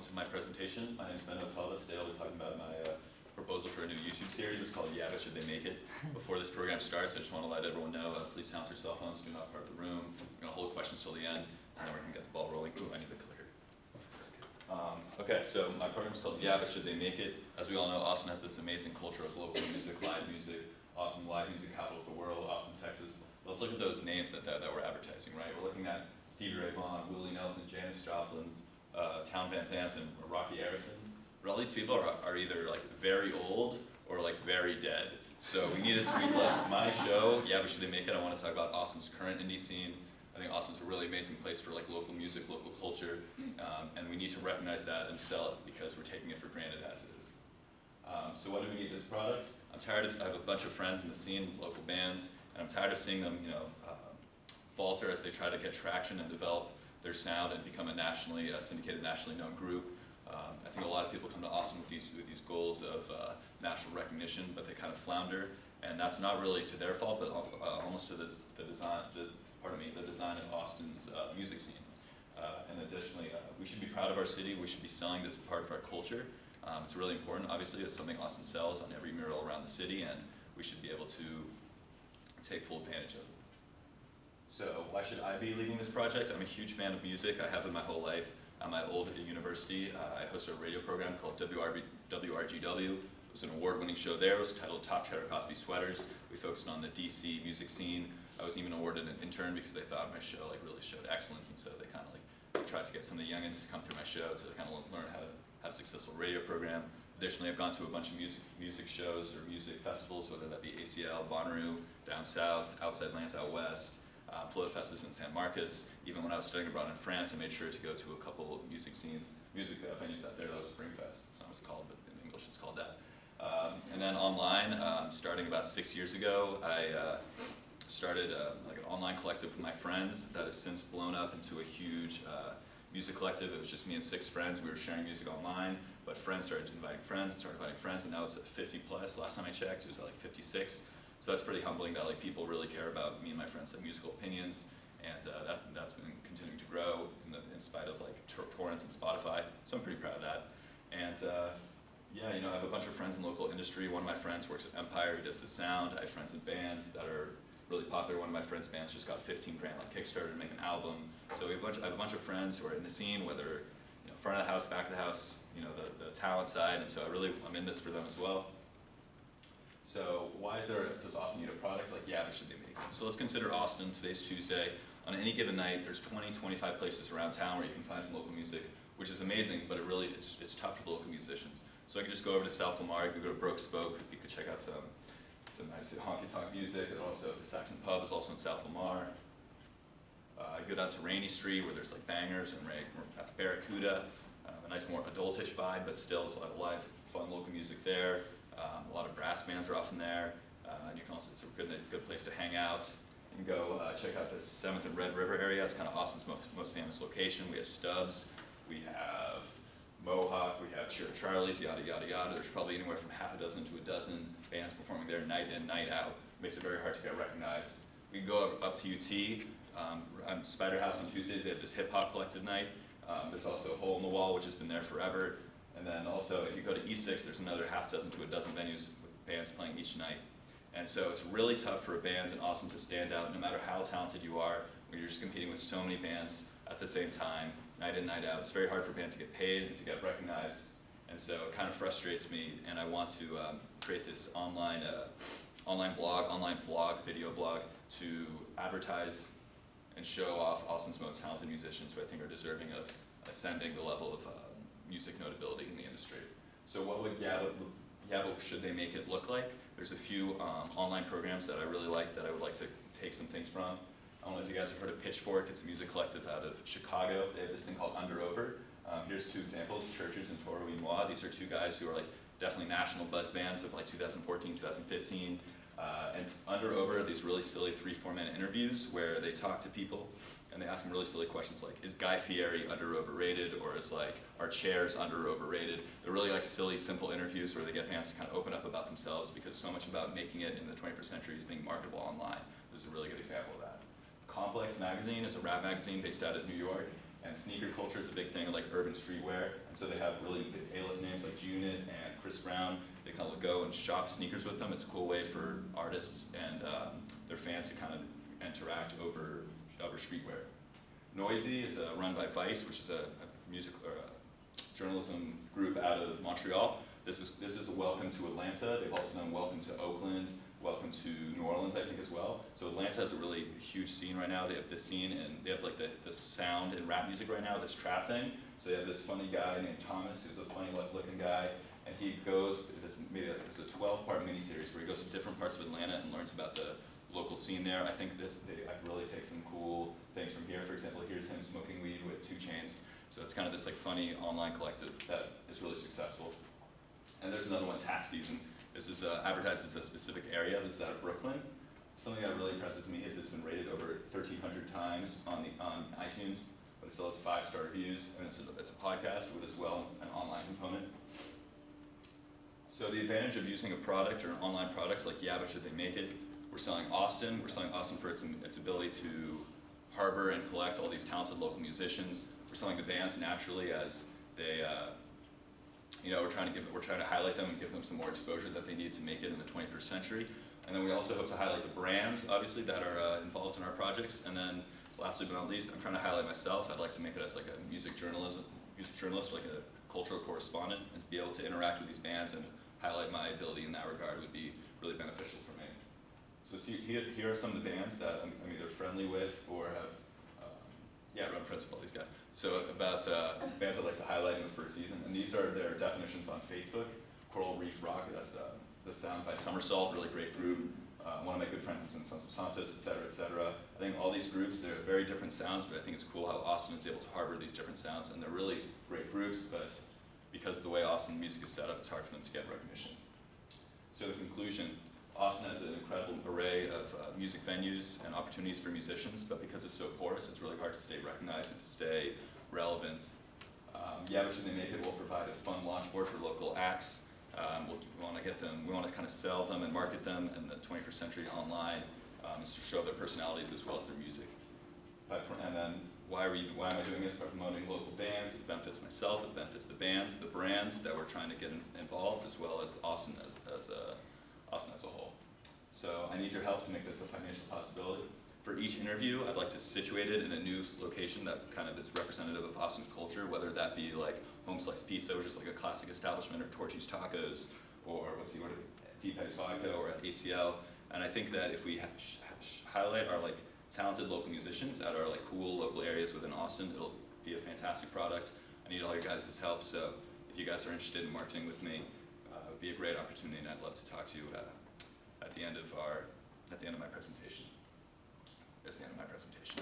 to my presentation. My name is Ben Otala. Today I'll be talking about my proposal for a new YouTube series. It's called Yeah, But Should They Make It? Before this program starts, I just want to let everyone know, please silence your cell phones, do not part the room. I'm going to hold questions till the end, and then we can get the ball rolling. Ooh, I need the clicker. Okay, so my program is called Yeah, But Should They Make It? As we all know, Austin has this amazing culture of local music, live music. Austin, live music capital of the world, Austin, Texas. Let's look at those names that we're advertising, right? We're looking at Stevie Ray Vaughan, Willie Nelson, Janis Joplin, Town Van Sant, and Rocky Erickson. But all these people are either like very old or like very dead. So we needed to like my show, Yeah, But Should They Make It? I want to talk about Austin's current indie scene. I think Austin's a really amazing place for like local music, local culture, and we need to recognize that and sell it because we're taking it for granted as it is. So why do we need this product? I have a bunch of friends in the scene, local bands, and I'm tired of seeing them, falter as they try to get traction and develop their sound and become a nationally syndicated, nationally known group. I think a lot of people come to Austin with these goals of national recognition, but they kind of flounder, and that's not really to their fault, but almost to the design of Austin's music scene. And additionally, we should be proud of our city. We should be selling this part of our culture. It's really important. Obviously, it's something Austin sells on every mural around the city, and we should be able to take full advantage of it. So why should I be leading this project? I'm a huge fan of music. I have been my whole life. At my old university, I hosted a radio program called WRGW. It was an award-winning show there. It was titled Top Cheddar Cosby Sweaters. We focused on the DC music scene. I was even awarded an intern because they thought my show really showed excellence, and so they kind of tried to get some of the youngins to come through my show to kind of learn how to have a successful radio program. Additionally, I've gone to a bunch of music shows or music festivals, whether that be ACL, Bonnaroo, down south, outside lands out west, Flowfests in San Marcos. Even when I was studying abroad in France, I made sure to go to a couple music venues out there. That was Springfest. That's not what it's called, but in English it's called that. And then online, starting about 6 years ago, I started like an online collective with my friends that has since blown up into a huge music collective. It was just me and 6 friends. We were sharing music online, but friends started inviting friends, and now it's at 50 plus. Last time I checked, it was at like 56. So that's pretty humbling that like people really care about me and my friends' musical opinions, and that's been continuing to grow in spite of like torrents and Spotify. So I'm pretty proud of that. And yeah, I have a bunch of friends in local industry. One of my friends works at Empire. He does the sound. I have friends in bands that are really popular. One of my friends' bands just got 15 grand on Kickstarter to make an album. So I have a bunch of friends who are in the scene, whether front of the house, back of the house, the talent side, and so I'm in this for them as well. So why does Austin need a product? Like, yeah, but should they make it? So let's consider Austin. Today's Tuesday. On any given night, there's 20, 25 places around town where you can find some local music, which is amazing, but it's tough for the local musicians. So I could just go over to South Lamar, you could go to Brook Spoke, you could check out some nice honky-tonk music, and also the Saxon Pub is also in South Lamar. I go down to Rainy Street where there's like bangers and Barracuda, a nice more adultish vibe, but still there's a lot of live, fun local music there. A lot of brass bands are often there. And you can also, it's a good place to hang out. You can go check out the 7th and Red River area. It's kind of Austin's most famous location. We have Stubbs, we have Mohawk, we have Cheer Charlie's, yada, yada, yada. There's probably anywhere from half a dozen to a dozen bands performing there night in, night out. Makes it very hard to get recognized. We can go up to UT. On Spider House on Tuesdays, they have this hip-hop collective night. There's also Hole in the Wall, which has been there forever. And then also, if you go to E6, there's another half dozen to a dozen venues with bands playing each night. And so it's really tough for a band in Austin to stand out, no matter how talented you are, when you're just competing with so many bands at the same time, night in, night out. It's very hard for a band to get paid and to get recognized. And so it kind of frustrates me, and I want to create this online vlog, video blog, to advertise and show off Austin's most talented musicians who I think are deserving of ascending the level of music notability in the industry. So what would Yeah, But Should They Make It look like? There's a few online programs that I really like that I would like to take some things from. I don't know if you guys have heard of Pitchfork. It's a music collective out of Chicago. They have this thing called Under Over. Here's 2 examples, Churches and Toro y Moi. These are 2 guys who are like definitely national buzz bands of like 2014, 2015. And Under Over are these really silly 3-4 minute interviews where they talk to people and they ask them really silly questions like, is Guy Fieri under overrated, or is like, are chairs under overrated? They're really like silly, simple interviews where they get bands to kind of open up about themselves, because so much about making it in the 21st century is being marketable online. This is a really good example of that. Complex Magazine is a rap magazine based out of New York, And sneaker culture is a big thing, like urban streetwear. And so they have really big A-list names like Unit and Chris Brown. They kind of go and shop sneakers with them. It's a cool way for artists and their fans to kind of interact over streetwear. Noisy is run by Vice, which is a music or a journalism group out of Montreal. This is a welcome to Atlanta. They've also done welcome to Oakland, welcome to New Orleans, I think, as well. So Atlanta has a really huge scene right now. They have this scene, and they have like the sound in rap music right now, this trap thing. So they have this funny guy named Thomas, who's a funny looking guy, and he goes, it's a 12-part miniseries where he goes to different parts of Atlanta and learns about the local scene there. I think I really take some cool things from here. For example, here's him smoking weed with 2 Chainz. So it's kind of this like funny online collective that is really successful. And there's another one, Tax Season. This is advertised as a specific area. This is out of Brooklyn. Something that really impresses me is it's been rated over 1,300 times on iTunes, but it still has 5-star reviews, and it's a podcast with as well an online component. So the advantage of using a product or an online product like Yeah, But Should They Make It? We're selling Austin. We're selling Austin for its ability to harbor and collect all these talented local musicians. We're selling the bands naturally as they, we're trying to highlight them and give them some more exposure that they need to make it in the 21st century. And then we also hope to highlight the brands, obviously, that are involved in our projects. And then, lastly but not least, I'm trying to highlight myself. I'd like to make it as like a music journalist, like a cultural correspondent, and to be able to interact with these bands and highlight my ability in that regard would be really beneficial for me. So here are some of the bands that I'm either friendly with or have, I'm friends with all these guys. So about bands I'd like to highlight in the first season, and these are their definitions on Facebook. Coral Reef Rock, that's The Sound by Somersault, really great group. One of my good friends is in Sons of Santos, et cetera, et cetera. I think all these groups, they're very different sounds, but I think it's cool how Austin is able to harbor these different sounds, and they're really great groups, but because of the way Austin music is set up, it's hard for them to get recognition. So the conclusion, Austin has an incredible array of music venues and opportunities for musicians, but because it's so porous, it's really hard to stay recognized and to stay relevant. Yeah, But Should They Make It? Will provide a fun launch board for local acts. We want to get them, we want to kind of sell them and market them in the 21st century online, to show their personalities as well as their music. And then why am I doing this? By promoting local bands. It benefits myself, it benefits the bands, the brands that we're trying to get involved, as well as Austin as a whole. So I need your help to make this a financial possibility. For each interview, I'd like to situate it in a new location that kind of is representative of Austin's culture, whether that be like Home Slice Pizza, which is like a classic establishment, or Torchy's Tacos, or Deep Edge Vodka, or at ACL. And I think that if we highlight our like talented local musicians at our like cool local areas within Austin, it'll be a fantastic product. I need all your guys' help, so if you guys are interested in marketing with me, it would be a great opportunity, and I'd love to talk to you at the end of my presentation. That's the end of my presentation.